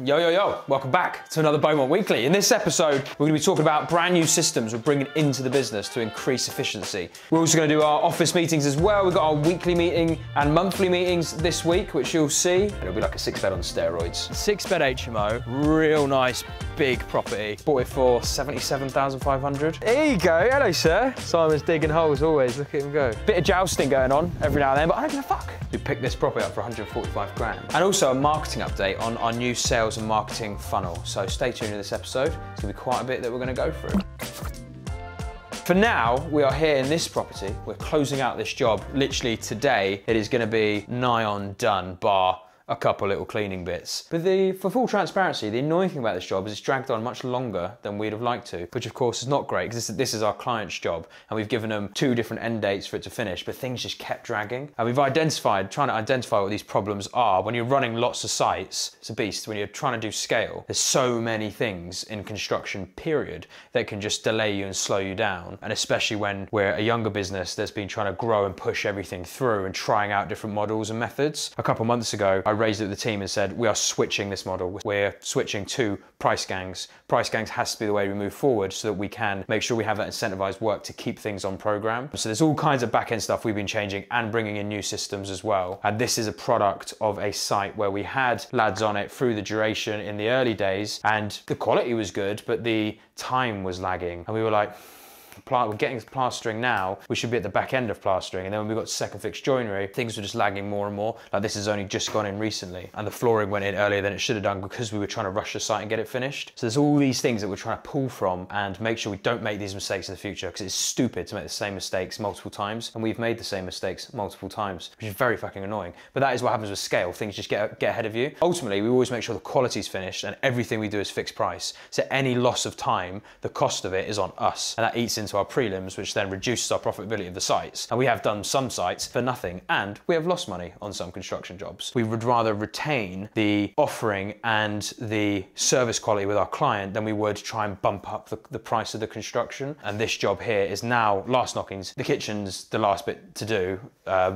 Yo, yo, yo, welcome back to another Beaumont Weekly. In this episode, we're going to be talking about brand new systems we're bringing into the business to increase efficiency. We're also going to do our office meetings as well. We've got our weekly meeting and monthly meetings this week, which you'll see. And it'll be like a 6-bed on steroids. 6-bed HMO, real nice, big property. Bought it for 77,500. There you go, hello sir. Simon's digging holes always, look at him go. Bit of jousting going on every now and then, but I don't give a fuck. We picked this property up for 145 grand. And also a marketing update on our new sales and marketing funnel. So stay tuned to this episode. It's gonna be quite a bit that we're gonna go through. For now, we are here in this property. We're closing out this job literally today. It is gonna be nigh on done, bar a couple little cleaning bits. But for full transparency, the annoying thing about this job is it's dragged on much longer than we'd have liked to, which of course is not great because this is our client's job and we've given them 2 different end dates for it to finish, but things just kept dragging. And we've trying to identify what these problems are. When you're running lots of sites, it's a beast. When you're trying to do scale, there's so many things in construction period that can just delay you and slow you down. And especially when we're a younger business that's been trying to grow and push everything through and trying out different models and methods. A couple months ago, I raised it with the team and said, we are switching this model. We're switching to price gangs. Price gangs has to be the way we move forward so that we can make sure we have that incentivized work to keep things on program. So there's all kinds of back-end stuff we've been changing and bringing in new systems as well. And this is a product of a site where we had lads on it through the duration in the early days and the quality was good, but the time was lagging. And we were like, we're getting plastering now, we should be at the back end of plastering. And then when we got to second fix joinery, things were just lagging more and more. Like this has only just gone in recently. And the flooring went in earlier than it should have done because we were trying to rush the site and get it finished. So there's all these things that we're trying to pull from and make sure we don't make these mistakes in the future because it's stupid to make the same mistakes multiple times. And we've made the same mistakes multiple times, which is very fucking annoying. But that is what happens with scale. Things just get ahead of you. Ultimately, we always make sure the quality's finished and everything we do is fixed price. So any loss of time, the cost of it is on us. And that eats into our prelims, which then reduces our profitability of the sites. And we have done some sites for nothing and we have lost money on some construction jobs. We would rather retain the offering and the service quality with our client than we would try and bump up the price of the construction. And this job here is now last knockings. The kitchen's the last bit to do.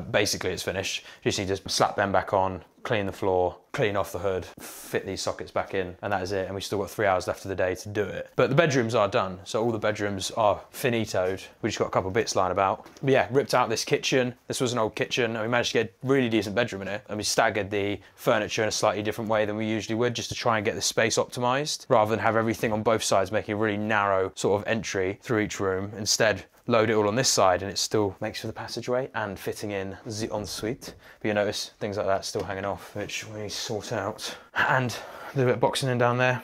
Basically it's finished. You just need to slap them back on, clean the floor, clean off the hood, fit these sockets back in, and that is it. And we've still got 3 hours left of the day to do it. But the bedrooms are done. So all the bedrooms are finitoed. We just got a couple bits lying about. But yeah, ripped out this kitchen. This was an old kitchen and we managed to get a really decent bedroom in it. And we staggered the furniture in a slightly different way than we usually would just to try and get the space optimized rather than have everything on both sides, making a really narrow sort of entry through each room. Instead, load it all on this side and it still makes for the passageway and fitting in the ensuite. But you notice things like that still hanging off, which we need to sort out. And a little bit of boxing in down there.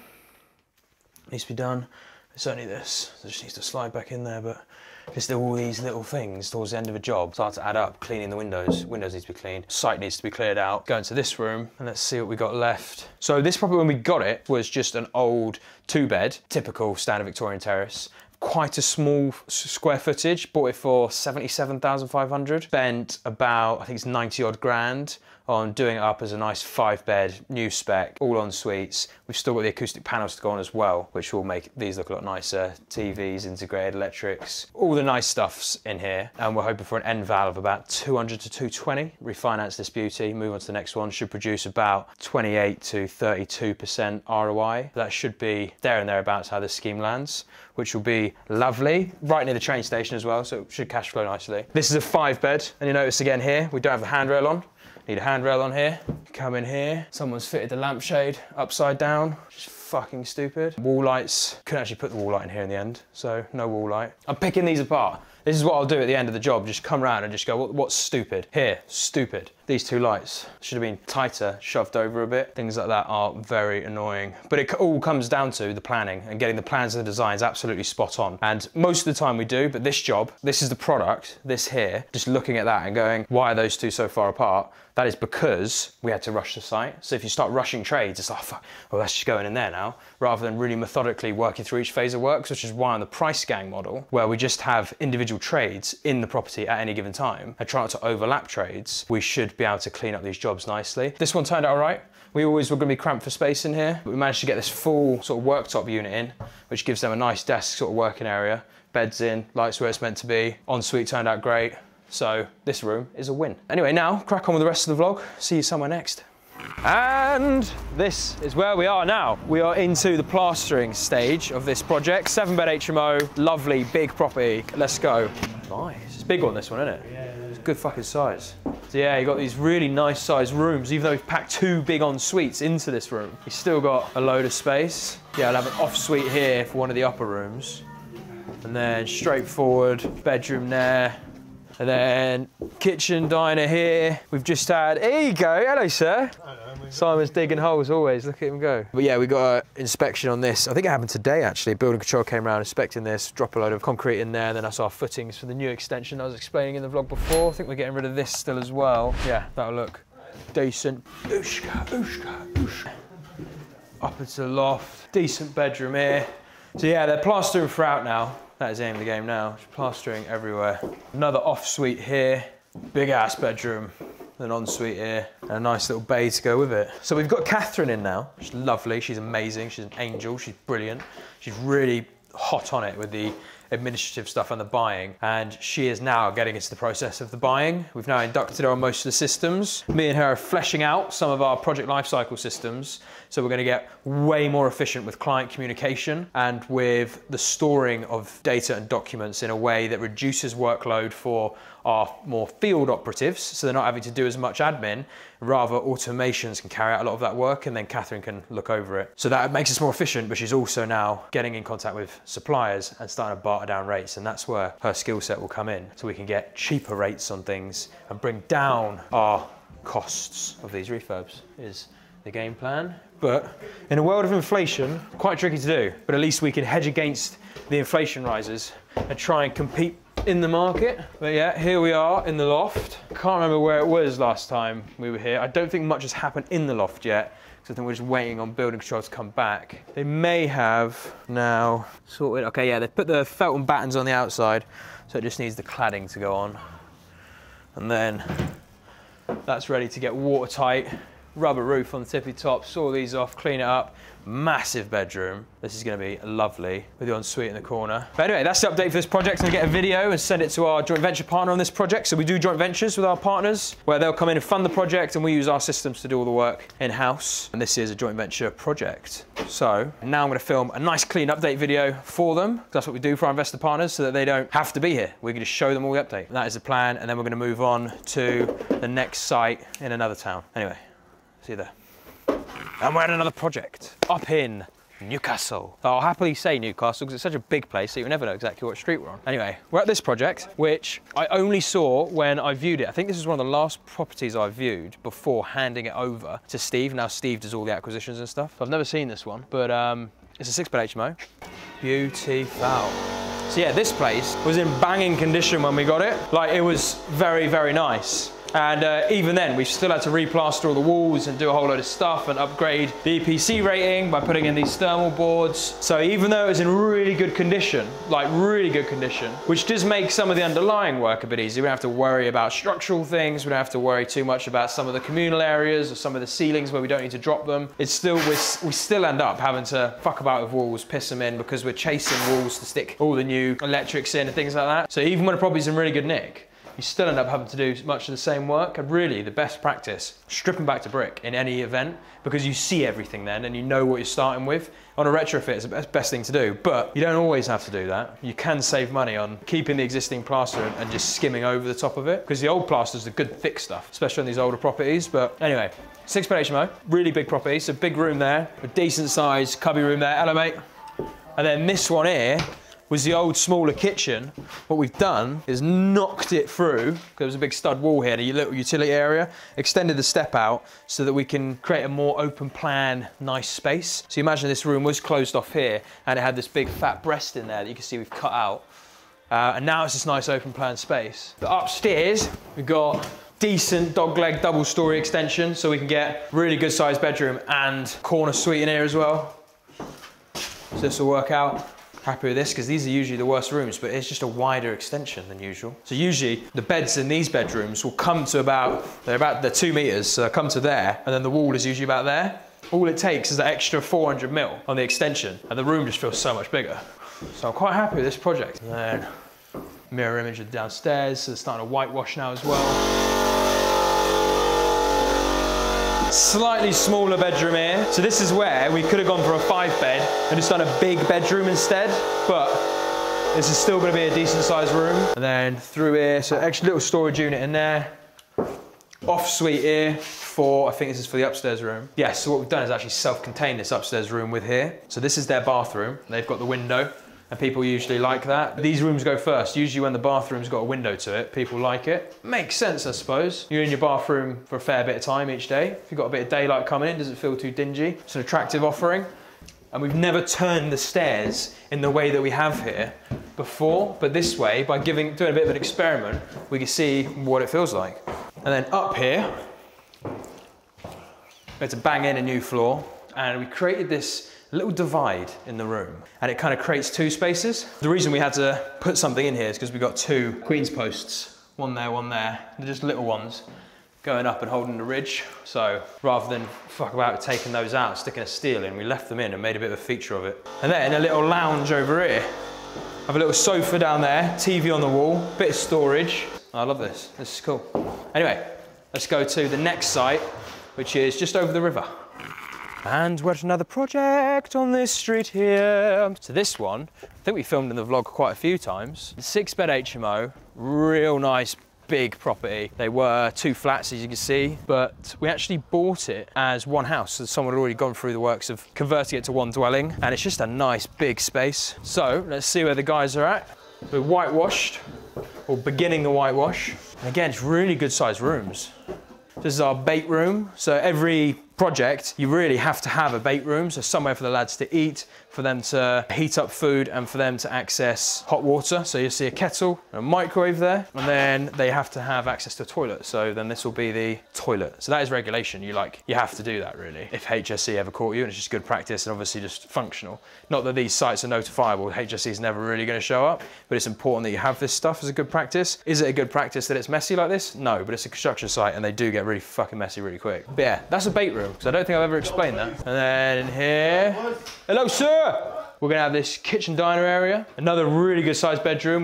Needs to be done. It's only this, so it just needs to slide back in there, but just all these little things towards the end of a job start to add up. Cleaning the windows. Windows need to be cleaned. Site needs to be cleared out. Go into this room and let's see what we got left. So this property when we got it was just an old 2-bed, typical standard Victorian terrace. Quite a small square footage, bought it for 77,500. Spent about, I think it's 90 odd grand on doing it up as a nice 5-bed, new spec, all en suites. We've still got the acoustic panels to go on as well, which will make these look a lot nicer. TVs, integrated electrics, all the nice stuff's in here. And we're hoping for an end val of about 200 to 220. Refinance this beauty, move on to the next one. Should produce about 28 to 32% ROI. That should be there and thereabouts how this scheme lands, which will be lovely. Right near the train station as well, so it should cash flow nicely. This is a 5-bed, and you notice again here, we don't have the handrail on. Need a handrail on here. Come in here. Someone's fitted the lampshade upside down, which is fucking stupid. Wall lights. Couldn't actually put the wall light in here in the end, so no wall light. I'm picking these apart. This is what I'll do at the end of the job. Just come around and just go, what's stupid? Here, stupid. These 2 lights should have been tighter, shoved over a bit. Things like that are very annoying. But it all comes down to the planning and getting the plans and the designs absolutely spot on. And most of the time we do, but this job, this is the product, this here, just looking at that and going, why are those 2 so far apart? That is because we had to rush the site. So if you start rushing trades, it's like, oh, fuck, well, that's just going in there now, rather than really methodically working through each phase of works, which is why on the price gang model, where we just have individual trades in the property at any given time and try not to overlap trades, we should be able to clean up these jobs nicely. This one turned out all right. We always were going to be cramped for space in here, but we managed to get this full sort of worktop unit in, which gives them a nice desk sort of working area. Beds in, lights where it's meant to be. Ensuite turned out great. So this room is a win. Anyway, now crack on with the rest of the vlog. See you somewhere next. And this is where we are now. We are into the plastering stage of this project. 7-bed HMO, lovely, big property. Let's go. Nice. It's a big one, this one, isn't it? Yeah. It's good fucking size. So yeah, you got these really nice sized rooms. Even though we've packed 2 big en-suites into this room, you've still got a load of space. Yeah, I'll have an off-suite here for one of the upper rooms. And then straightforward bedroom there. And then kitchen, diner here. We've just had, here you go, hello sir. Hello. Simon's digging holes always, look at him go. But yeah, we got an inspection on this. I think it happened today actually. Building control came around inspecting this, drop a load of concrete in there, and then that's our footings for the new extension I was explaining in the vlog before. I think we're getting rid of this still as well. Yeah, that'll look decent. Ooshka. Up into the loft, decent bedroom here. So yeah, they're plastering throughout now. That is the aim of the game now, just plastering everywhere. Another off-suite here, big ass bedroom, an ensuite here, and a nice little bay to go with it. So we've got Catherine in now. She's lovely, she's amazing, she's an angel, she's brilliant. She's really hot on it with the administrative stuff and the buying, and she is now getting into the process of the buying. We've now inducted her on most of the systems. Me and her are fleshing out some of our project lifecycle systems, so we're going to get way more efficient with client communication and with the storing of data and documents in a way that reduces workload for our more field operatives, so they're not having to do as much admin. Rather, automations can carry out a lot of that work, and then Catherine can look over it. So that makes us more efficient, but she's also now getting in contact with suppliers and starting to barter down rates, and that's where her skill set will come in, so we can get cheaper rates on things and bring down our costs of these refurbs is the game plan. But in a world of inflation, quite tricky to do, but at least we can hedge against the inflation rises and try and compete in the market. But yeah, here we are in the loft. Can't remember where it was last time we were here. I don't think much has happened in the loft yet, because I think we're just waiting on building control to come back. They may have now sorted, okay, yeah, they've put the felt and battens on the outside, so it just needs the cladding to go on. And then that's ready to get watertight. Rubber roof on the tippy top, saw these off, clean it up. Massive bedroom. This is going to be lovely with the ensuite in the corner. But anyway, that's the update for this project. I'm going to get a video and send it to our joint venture partner on this project. So we do joint ventures with our partners where they'll come in and fund the project and we use our systems to do all the work in-house. And this is a joint venture project. So now I'm going to film a nice clean update video for them. That's what we do for our investor partners so that they don't have to be here. We can just show them all the update. And that is the plan. And then we're going to move on to the next site in another town. Anyway, see you there. And we're at another project up in Newcastle. I'll happily say Newcastle because it's such a big place so you never know exactly what street we're on. Anyway, we're at this project, which I only saw when I viewed it. I think this is one of the last properties I viewed before handing it over to Steve. Now Steve does all the acquisitions and stuff. I've never seen this one, but it's a 6-bed HMO. Beautiful. So yeah, this place was in banging condition when we got it. Like, it was very, very nice. And even then, we still had to replaster all the walls and do a whole load of stuff and upgrade the EPC rating by putting in these thermal boards. So even though it was in really good condition, like really good condition, which does make some of the underlying work a bit easier. We don't have to worry about structural things. We don't have to worry too much about some of the communal areas or some of the ceilings where we don't need to drop them. It's still, we still end up having to fuck about with walls, piss them in because we're chasing walls to stick all the new electrics in and things like that. So even when a property's in really good nick, you still end up having to do much of the same work. And really the best practice, stripping back to brick in any event, because you see everything then and you know what you're starting with. On a retrofit, it's the best thing to do, but you don't always have to do that. You can save money on keeping the existing plaster and just skimming over the top of it, because the old plaster is the good thick stuff, especially on these older properties. But anyway, 6-bed HMO, really big property, so big room there, a decent sized cubby room there. Hello mate. And then this one here was the old smaller kitchen. What we've done is knocked it through, because there's a big stud wall here, the little utility area, extended the step out so that we can create a more open plan, nice space. So you imagine this room was closed off here and it had this big fat breast in there that you can see we've cut out. And now it's this nice open plan space. But upstairs, we've got decent dogleg double story extension so we can get really good sized bedroom and corner suite in here as well. So this will work out. Happy with this because these are usually the worst rooms, but it's just a wider extension than usual. So usually the beds in these bedrooms will come to they're 2 meters, so they'll come to there, and then the wall is usually about there. All it takes is that extra 400 mil on the extension, and the room just feels so much bigger. So I'm quite happy with this project. And then mirror image of downstairs, so they're starting to whitewash now as well. Slightly smaller bedroom here. So this is where we could have gone for a 5-bed and just done a big bedroom instead, but this is still going to be a decent sized room. And then through here, so extra little storage unit in there. Off suite here for, I think this is for the upstairs room. Yeah, so what we've done is actually self-contained this upstairs room with here. So this is their bathroom. They've got the window, and people usually like that. These rooms go first. Usually when the bathroom's got a window to it, people like it. Makes sense, I suppose. You're in your bathroom for a fair bit of time each day. If you've got a bit of daylight coming in, doesn't feel too dingy. It's an attractive offering. And we've never turned the stairs in the way that we have here before, but this way, by doing a bit of an experiment, we can see what it feels like. And then up here, we had to bang in a new floor, and we created this little divide in the room, and it kind of creates 2 spaces. The reason we had to put something in here is because we got 2 Queen's posts, one there, they're just little ones, going up and holding the ridge. So rather than fuck about taking those out, sticking a steel in, we left them in and made a bit of a feature of it. And then a little lounge over here. I have a little sofa down there, TV on the wall, bit of storage. I love this, this is cool. Anyway, let's go to the next site, which is just over the river. And we're at another project on this street here. So this one, I think we filmed in the vlog quite a few times. 6-bed HMO, real nice big property. They were 2 flats, as you can see, but we actually bought it as one house. So someone had already gone through the works of converting it to one dwelling, and it's just a nice big space. So let's see where the guys are at. We're whitewashed, or beginning the whitewash. And again, it's really good sized rooms. This is our bait room. So every project, you really have to have a bait room, so somewhere for the lads to eat, for them to heat up food, and for them to access hot water. So you'll see a kettle and a microwave there, and then they have to have access to a toilet. So then this will be the toilet. So that is regulation. You have to do that really. If HSE ever caught you, and it's just good practice and obviously just functional. Not that these sites are notifiable, HSE is never really going to show up, but it's important that you have this stuff as a good practice. Is it a good practice that it's messy like this? No, but it's a construction site and they do get really fucking messy really quick. But yeah, that's a bait room, because I don't think I've ever explained that. And then in here, hello sir! We're gonna have this kitchen diner area, another really good sized bedroom.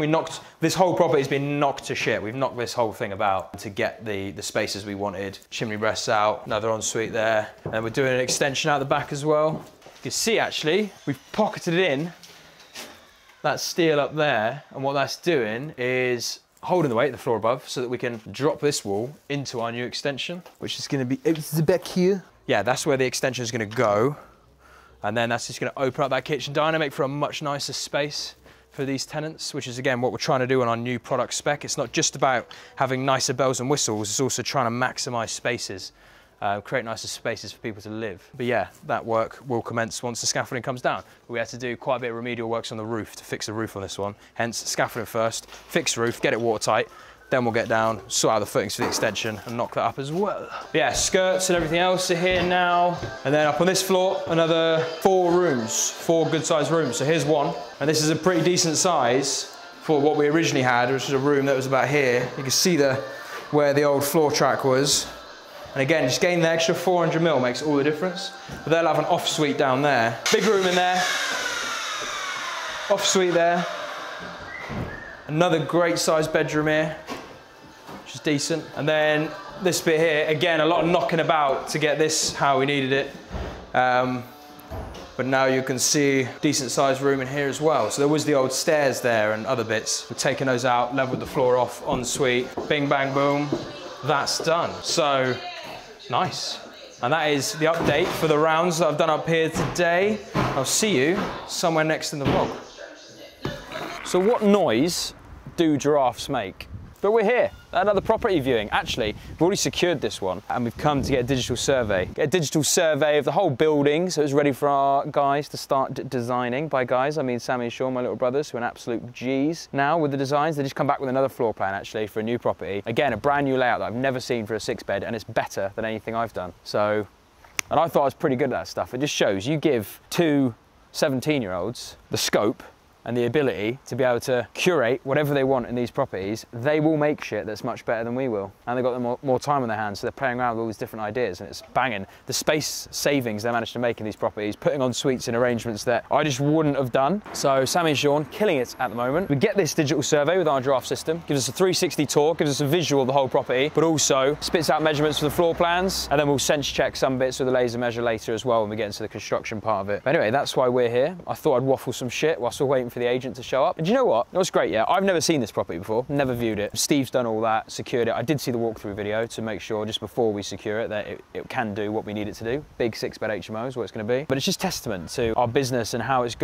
This whole property's been knocked to shit. We've knocked this whole thing about to get the spaces we wanted. Chimney breasts out, another ensuite there. And we're doing an extension out the back as well. You can see actually, we've pocketed in that steel up there, and what that's doing is holding the weight, the floor above, so that we can drop this wall into our new extension, which is gonna be, it's the back here. Yeah, that's where the extension is gonna go. And then that's just gonna open up that kitchen diner, make for a much nicer space for these tenants, which is again what we're trying to do on our new product spec. It's not just about having nicer bells and whistles, it's also trying to maximize spaces, create nicer spaces for people to live. But yeah, that work will commence once the scaffolding comes down. We had to do quite a bit of remedial works on the roof to fix the roof on this one. Hence, scaffolding first, fix roof, get it watertight, then we'll get down, sort out the footings for the extension and knock that up as well. But yeah, skirts and everything else are here now. And then up on this floor, another 4 rooms, 4 good sized rooms. So here's one, and this is a pretty decent size for what we originally had, which is a room that was about here. You can see where the old floor track was. And again, just getting the extra 400 mil makes all the difference. But they'll have an off suite down there. Big room in there, off suite there. Another great sized bedroom here, which is decent. And then this bit here, again, a lot of knocking about to get this how we needed it. But now you can see decent sized room in here as well. So there was the old stairs there and other bits. We've taken those out, leveled the floor off, en suite, bing, bang, boom, that's done. So, nice. And that is the update for the rounds that I've done up here today. I'll see you somewhere next in the vlog. So what noise do giraffes make? But we're here, another property viewing. Actually, we've already secured this one and we've come to get a digital survey. Get a digital survey of the whole building, so it's ready for our guys to start designing. By guys, I mean Sammy and Sean, my little brothers, who are absolute G's. Now with the designs, they just come back with another floor plan actually for a new property. Again, a brand new layout that I've never seen for a 6-bed, and it's better than anything I've done. So, and I thought I was pretty good at that stuff. It just shows you give 2 17-year-olds the scope, and the ability to be able to curate whatever they want in these properties, they will make shit that's much better than we will. And they've got more time on their hands, so they're playing around with all these different ideas, and it's banging. The space savings they managed to make in these properties, putting on suites in arrangements that I just wouldn't have done. So Sammy and Sean, killing it at the moment. We get this digital survey with our draft system, gives us a 360 tour, gives us a visual of the whole property, but also spits out measurements for the floor plans, and then we'll sense check some bits with a laser measure later as well when we get into the construction part of it. But anyway, that's why we're here. I thought I'd waffle some shit whilst we're waiting for the agent to show up. And do you know what? It was great, yeah. I've never seen this property before, never viewed it. Steve's done all that, secured it. I did see the walkthrough video to make sure just before we secure it that it can do what we need it to do. Big 6-bed HMO is what it's going to be. But it's just testament to our business and how it's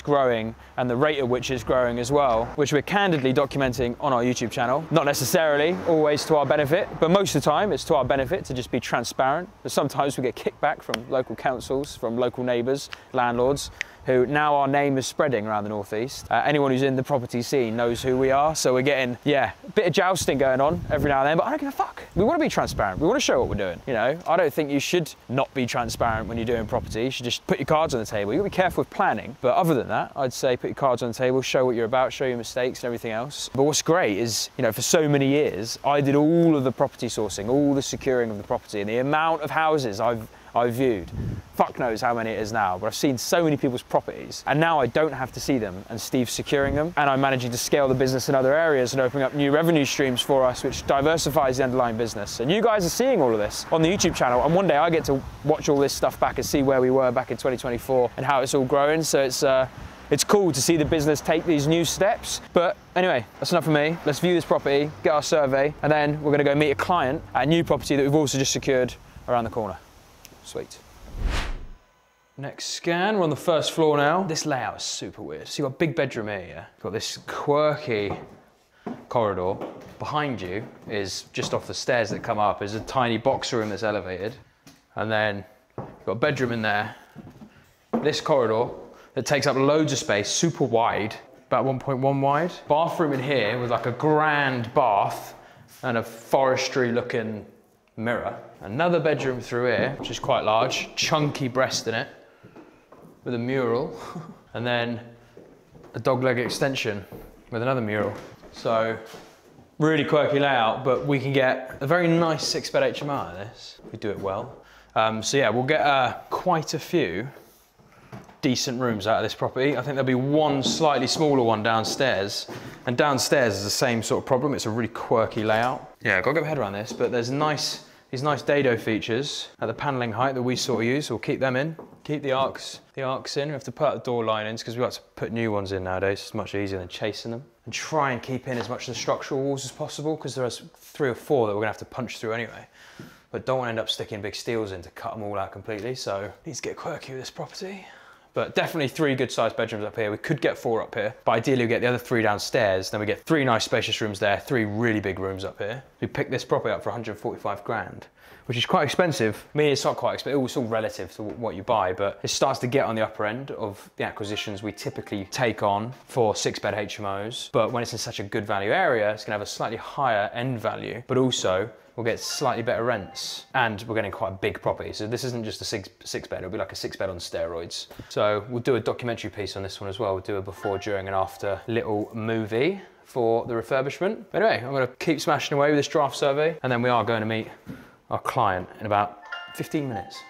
growing and the rate at which it's growing as well, which we're candidly documenting on our YouTube channel. Not necessarily always to our benefit, but most of the time it's to our benefit to just be transparent. But sometimes we get kickback from local councils, from local neighbours, landlords, who now our name is spreading around the northeast. Anyone who's in the property scene knows who we are, so we're getting, yeah, a bit of jousting going on every now and then, but I don't give a fuck. We want to be transparent. We want to show what we're doing, you know? I don't think you should not be transparent when you're doing property. You should just put your cards on the table. You've got to be careful with planning, but other than that, I'd say put your cards on the table, show what you're about, show your mistakes and everything else. But what's great is, you know, for so many years, I did all of the property sourcing, all the securing of the property, and the amount of houses I've viewed, fuck knows how many it is now, but I've seen so many people's properties, and now I don't have to see them, and Steve's securing them, and I'm managing to scale the business in other areas and opening up new revenue streams for us, which diversifies the underlying business. And you guys are seeing all of this on the YouTube channel, and one day I get to watch all this stuff back and see where we were back in 2024 and how it's all growing. So it's cool to see the business take these new steps. But anyway, that's enough for me. Let's view this property, get our survey, and then we're gonna go meet a client at a new property that we've also just secured around the corner. Sweet. Next scan, we're on the first floor now. This layout is super weird. So you've got a big bedroom here, yeah? You've got this quirky corridor. Behind you is, just off the stairs that come up, is a tiny box room that's elevated. And then you've got a bedroom in there. This corridor that takes up loads of space, super wide, about 1.1 wide. Bathroom in here with like a grand bath and a forestry looking mirror. Another bedroom through here, which is quite large, chunky breast in it, with a mural, and then a dogleg extension with another mural. So, really quirky layout, but we can get a very nice 6-bed HMO out of this. We do it well. So yeah, we'll get quite a few decent rooms out of this property. I think there'll be one slightly smaller one downstairs, and downstairs is the same sort of problem. It's a really quirky layout. Yeah, I've got to get my head around this, but there's these nice dado features at the panelling height that we sort of use. We'll keep them in, keep the arcs in. We have to put the door linings because we like to put new ones in nowadays. It's much easier than chasing them. And try and keep in as much of the structural walls as possible because there's 3 or 4 that we're gonna have to punch through anyway. But don't want to end up sticking big steels in to cut them all out completely. So need to get quirky with this property. But definitely 3 good sized bedrooms up here. We could get 4 up here, but ideally we get the other 3 downstairs. Then we get 3 nice spacious rooms there, 3 really big rooms up here. We picked this property up for 145 grand, which is quite expensive. I mean, it's not quite expensive, it's all relative to what you buy, but it starts to get on the upper end of the acquisitions we typically take on for 6-bed HMOs. But when it's in such a good value area, it's gonna have a slightly higher end value, but also we'll get slightly better rents, and we're getting quite a big property. So this isn't just a six bed, it'll be like a 6-bed on steroids. So we'll do a documentary piece on this one as well. We'll do a before, during and after little movie for the refurbishment. But anyway, I'm gonna keep smashing away with this draft survey, and then we are going to meet our client in about 15 minutes.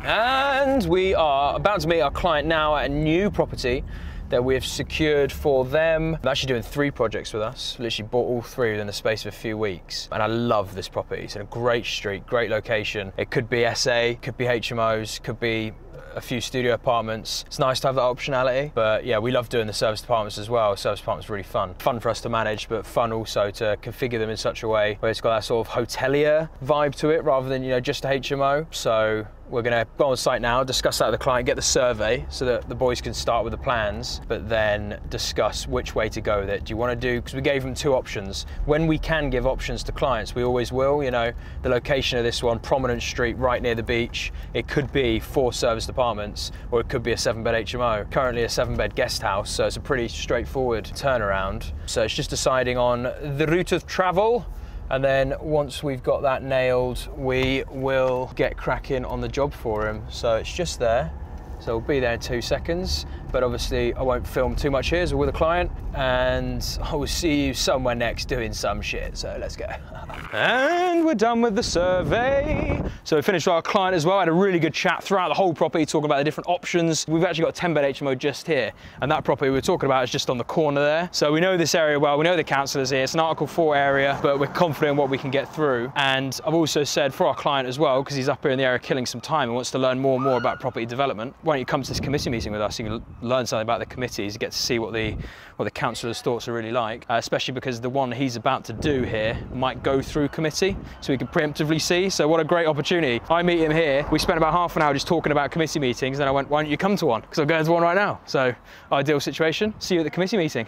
And we are about to meet our client now at a new property that we've secured for them. They're actually doing 3 projects with us. Literally bought all 3 within the space of a few weeks. And I love this property. It's in a great street, great location. It could be SA, could be HMOs, could be a few studio apartments. It's nice to have that optionality, but yeah, we love doing the service apartments as well. Service apartments are really fun. Fun for us to manage, but fun also to configure them in such a way where it's got that sort of hotelier vibe to it rather than, you know, just a HMO. So we're gonna go on site now, discuss that with the client, get the survey so that the boys can start with the plans, but then discuss which way to go with it. Do you wanna do, because we gave them 2 options. When we can give options to clients, we always will. You know, the location of this one, prominent street right near the beach. It could be 4 serviced apartments, or it could be a 7-bed HMO. Currently a 7-bed guest house, so it's a pretty straightforward turnaround. So it's just deciding on the route of travel. And then once we've got that nailed, we will get cracking on the job for him. So it's just there. So we'll be there in 2 seconds, but obviously I won't film too much here as we're with a client, and I will see you somewhere next doing some shit, so let's go. And we're done with the survey. So we finished with our client as well. I had a really good chat throughout the whole property, talking about the different options. We've actually got a 10-bed HMO just here, and that property we were talking about is just on the corner there. So we know this area well, we know the councillors here. It's an Article 4 area, but we're confident in what we can get through. And I've also said for our client as well, because he's up here in the area killing some time and wants to learn more and more about property development, why don't you come to this committee meeting with us? You can learn something about the committees, you get to see what the councillors' thoughts are really like, especially because the one he's about to do here might go through committee, so we can preemptively see. So what a great opportunity. I meet him here, we spent about half an hour just talking about committee meetings, and I went, why don't you come to one? Because I'm going to one right now. So ideal situation. See you at the committee meeting.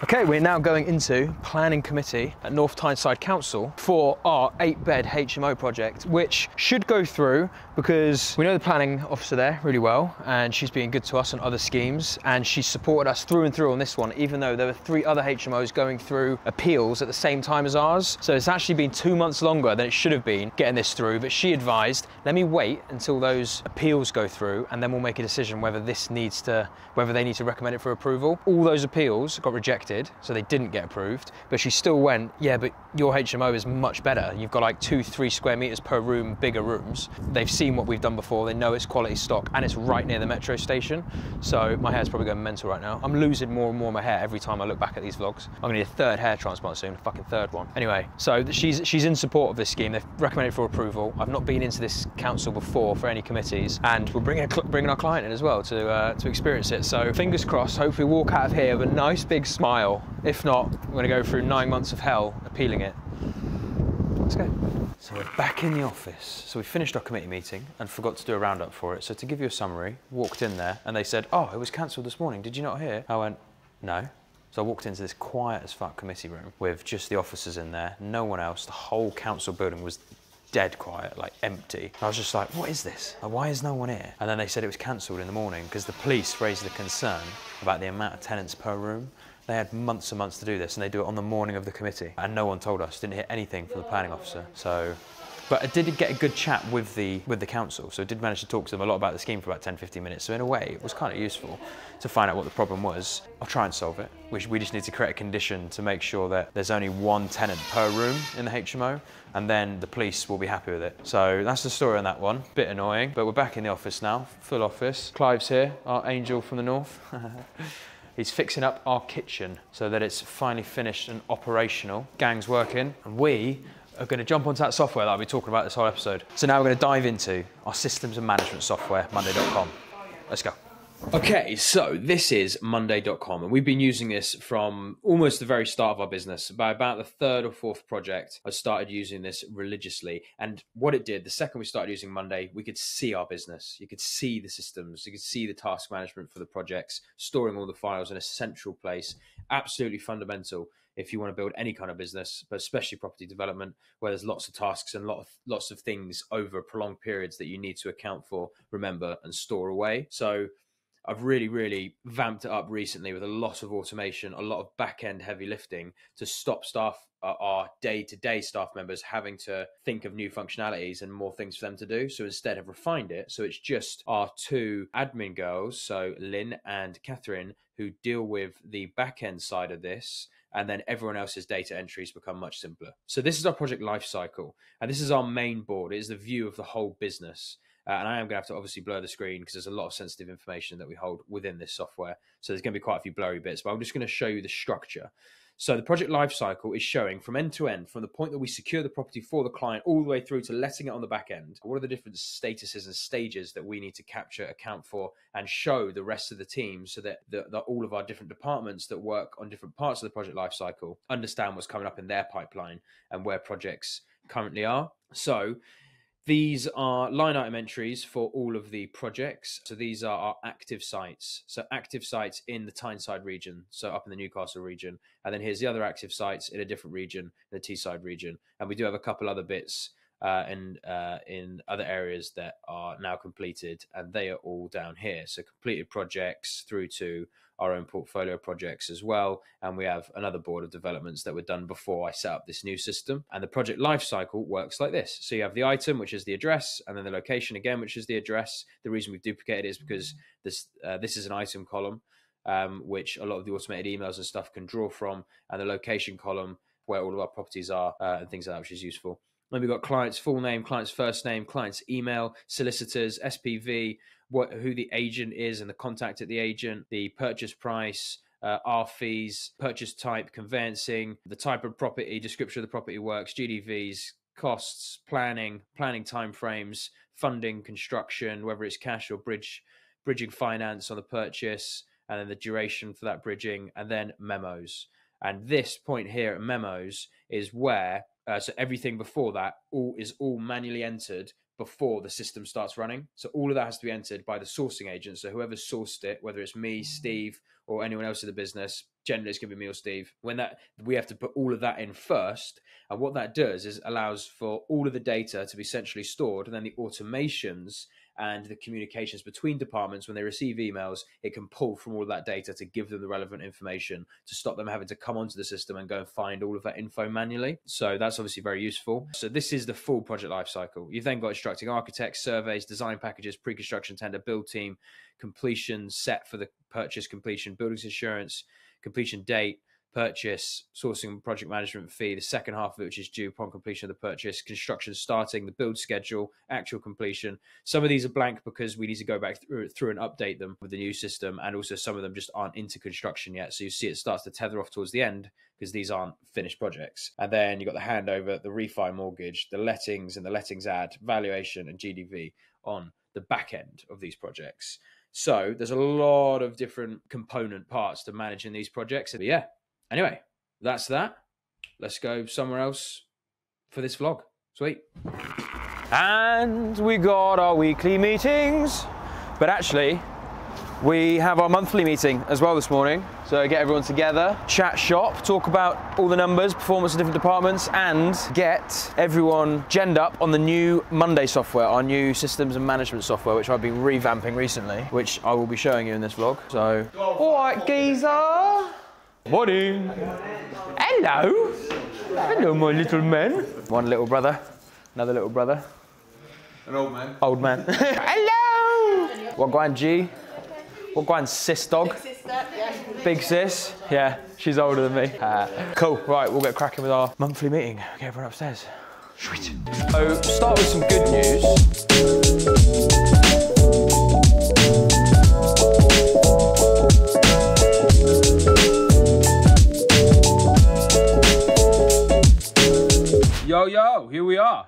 Okay, we're now going into planning committee at North Tyneside Council for our 8-bed HMO project, which should go through because we know the planning officer there really well, and she's been good to us on other schemes, and she's supported us through and through on this one, even though there were 3 other HMOs going through appeals at the same time as ours. So it's actually been 2 months longer than it should have been getting this through, but she advised, let me wait until those appeals go through, and then we'll make a decision whether they need to recommend it for approval. All those appeals got rejected, so they didn't get approved, but she still went, yeah, but your HMO is much better. You've got like 2-3 square meters per room, bigger rooms. They've seen what we've done before, they know it's quality stock, and it's right near the metro station. So my hair's probably going mental right now. I'm losing more and more of my hair every time I look back at these vlogs. I'm gonna need a 3rd hair transplant soon, a fucking 3rd one. Anyway, so she's in support of this scheme. They've recommended for approval. I've not been into this council before for any committees, and we're bringing our client in as well to experience it. So fingers crossed, hopefully walk out of here with a nice big smile. If not, we're going to go through 9 months of hell appealing it. Let's go. So we're back in the office. So we finished our committee meeting and forgot to do a roundup for it. So to give you a summary, walked in there and they said, oh, it was cancelled this morning. Did you not hear? I went, no. So I walked into this quiet as fuck committee room with just the officers in there, no one else. The whole council building was dead quiet, like empty. I was just like, what is this? Like, why is no one here? And then they said it was cancelled in the morning because the police raised a concern about the amount of tenants per room. They had months and months to do this, and they do it on the morning of the committee. And no one told us, didn't hear anything from the planning officer. So, but I did get a good chat with the council. So I did manage to talk to them a lot about the scheme for about 10-15 minutes. So in a way, it was kind of useful to find out what the problem was. I'll try and solve it. We just need to create a condition to make sure that there's only 1 tenant per room in the HMO, and then the police will be happy with it. So that's the story on that one. Bit annoying, but we're back in the office now, full office. Clive's here, our angel from the north. He's fixing up our kitchen so that it's finally finished and operational. Gang's working, and we are going to jump onto that software that I'll be talking about this whole episode. So now we're going to dive into our systems and management software, Monday.com. Let's go. Okay, so this is Monday.com, and we've been using this from almost the very start of our business. By about the 3rd or 4th project, I started using this religiously. And what it did, the second we started using Monday, we could see our business. You could see the systems, you could see the task management for the projects, storing all the files in a central place. Absolutely fundamental if you want to build any kind of business, but especially property development, where there's lots of tasks and lots of things over prolonged periods that you need to account for, remember, and store away. So I've really vamped it up recently with a lot of automation, a lot of back-end heavy lifting to stop our day-to-day staff members having to think of new functionalities and more things for them to do. So instead I've refined it. So it's just our 2 admin girls, so Lynn and Catherine, who deal with the back-end side of this, and then everyone else's data entries become much simpler. So this is our project lifecycle, and this is our main board. It is the view of the whole business. And I am going to have to obviously blur the screen because there's a lot of sensitive information that we hold within this software. So there's going to be quite a few blurry bits, but I'm just going to show you the structure. So the project lifecycle is showing from end to end, from the point that we secure the property for the client all the way through to letting it on the back end. What are the different statuses and stages that we need to capture, account for, and show the rest of the team so that all of our different departments that work on different parts of the project lifecycle understand what's coming up in their pipeline and where projects currently are. So these are line item entries for all of the projects. So these are our active sites. So active sites in the Tyneside region, so up in the Newcastle region. And then here's the other active sites in a different region, the Teesside region. And we do have a couple other bits and in other areas that are now completed, and they are all down here. So completed projects through to our own portfolio projects as well. And we have another board of developments that were done before I set up this new system. And the project lifecycle works like this. So you have the item, which is the address, and then the location again, which is the address. The reason we've duplicated it is because this is an item column, which a lot of the automated emails and stuff can draw from, and the location column where all of our properties are and things like that, which is useful. Then we've got client's full name, client's first name, client's email, solicitors, SPV, who the agent is and the contact at the agent, the purchase price, our fees, purchase type, conveyancing, the type of property, description of the property works, GDVs, costs, planning timeframes, funding, construction, whether it's cash or bridging finance on the purchase, and then the duration for that bridging, and then memos. And this point here at memos is where, so everything before that is all manually entered before the system starts running. So all of that has to be entered by the sourcing agent. So whoever sourced it, whether it's me, Steve, or anyone else in the business, generally it's going to be me or Steve, we have to put all of that in first. And what that does is allows for all of the data to be centrally stored, and then the automations and the communications between departments, when they receive emails, it can pull from all of that data to give them the relevant information to stop them having to come onto the system and go and find all of that info manually. So that's obviously very useful. So this is the full project lifecycle. You've then got instructing architects, surveys, design packages, pre-construction tender, build team, completion set for the purchase, completion, buildings insurance, completion date, purchase, sourcing, project management fee, the second half of it, which is due upon completion of the purchase, construction starting, the build schedule, actual completion. Some of these are blank because we need to go back through and update them with the new system, and also some of them just aren't into construction yet. So you see it starts to tether off towards the end because these aren't finished projects. And then you've got the handover, the refi mortgage, the lettings and the lettings ad, valuation and GDV on the back end of these projects. So there's a lot of different component parts to managing these projects. But yeah, anyway, that's that. Let's go somewhere else for this vlog. Sweet. And we got our weekly meetings, but actually we have our monthly meeting as well this morning. So get everyone together, chat shop, talk about all the numbers, performance of different departments, and get everyone genned up on the new Monday software, our new systems and management software, which I've been revamping recently, which I will be showing you in this vlog. So, all right, geezer. Morning. Hello. Hello, my little man. One little brother, another little brother. An old man. Old man. Hello. What going, G? What going, sis dog? Big sister, yeah. Big sis? Yeah, she's older than me. Cool, right, we'll get cracking with our monthly meeting. Get everyone upstairs. Sweet. So, start with some good news. Yo, here we are.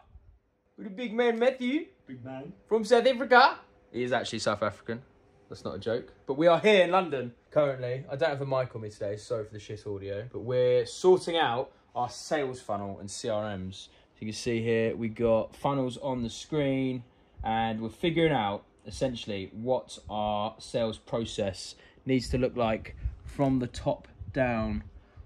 With the big man Matthew. Big man. From South Africa. He is actually South African. That's not a joke. But we are here in London currently. I don't have a mic on me today, sorry for the shit audio. But we're sorting out our sales funnel and CRMs. So you can see here, we got funnels on the screen, and we're figuring out essentially what our sales process needs to look like from the top down,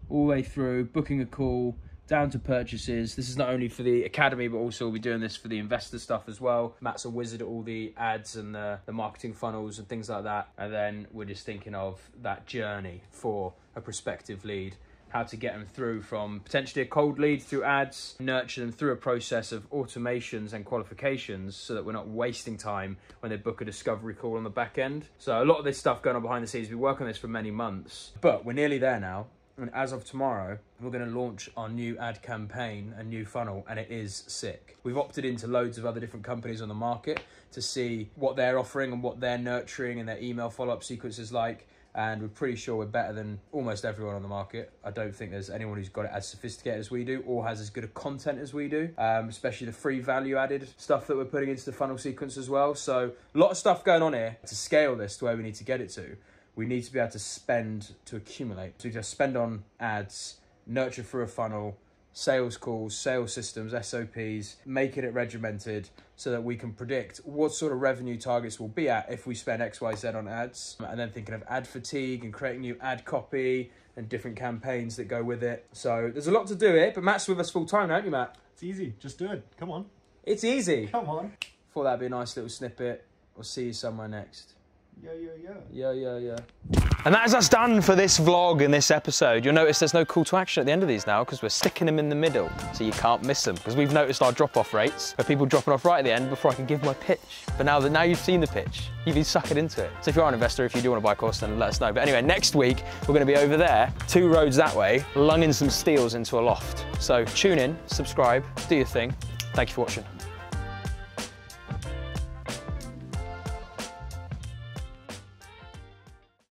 all the way through, booking a call, down to purchases. This is not only for the academy, but also we'll be doing this for the investor stuff as well. Matt's a wizard at all the ads and the marketing funnels and things like that. And then we're just thinking of that journey for a prospective lead, how to get them through from potentially a cold lead through ads, nurture them through a process of automations and qualifications so that we're not wasting time when they book a discovery call on the back end. So a lot of this stuff going on behind the scenes. We work on this for many months, but we're nearly there now. And as of tomorrow, we're going to launch our new ad campaign, a new funnel, and it is sick. We've opted into loads of other different companies on the market to see what they're offering and what they're nurturing and their email follow-up sequences like. And we're pretty sure we're better than almost everyone on the market. I don't think there's anyone who's got it as sophisticated as we do or has as good a content as we do, especially the free value added stuff that we're putting into the funnel sequence as well. So a lot of stuff going on here. To scale this to where we need to get it to, we need to be able to spend to accumulate. So we just spend on ads, nurture through a funnel, sales calls, sales systems, SOPs, making it regimented so that we can predict what sort of revenue targets we'll be at if we spend X, Y, Z on ads. And then thinking of ad fatigue and creating new ad copy and different campaigns that go with it. So there's a lot to do here, but Matt's with us full time, aren't you, Matt? It's easy. Just do it. Come on. It's easy. Come on. Thought that'd be a nice little snippet. We'll see you somewhere next. Yeah. And that is us done for this vlog and this episode. You'll notice there's no call to action at the end of these now because we're sticking them in the middle so you can't miss them. Because we've noticed our drop-off rates where people dropping off right at the end before I can give my pitch. But now you've seen the pitch, you've been sucking into it. So if you are an investor, if you do want to buy a course, then let us know. But anyway, next week we're going to be over there, 2 roads that way, lunging some steels into a loft. So tune in, subscribe, do your thing. Thank you for watching.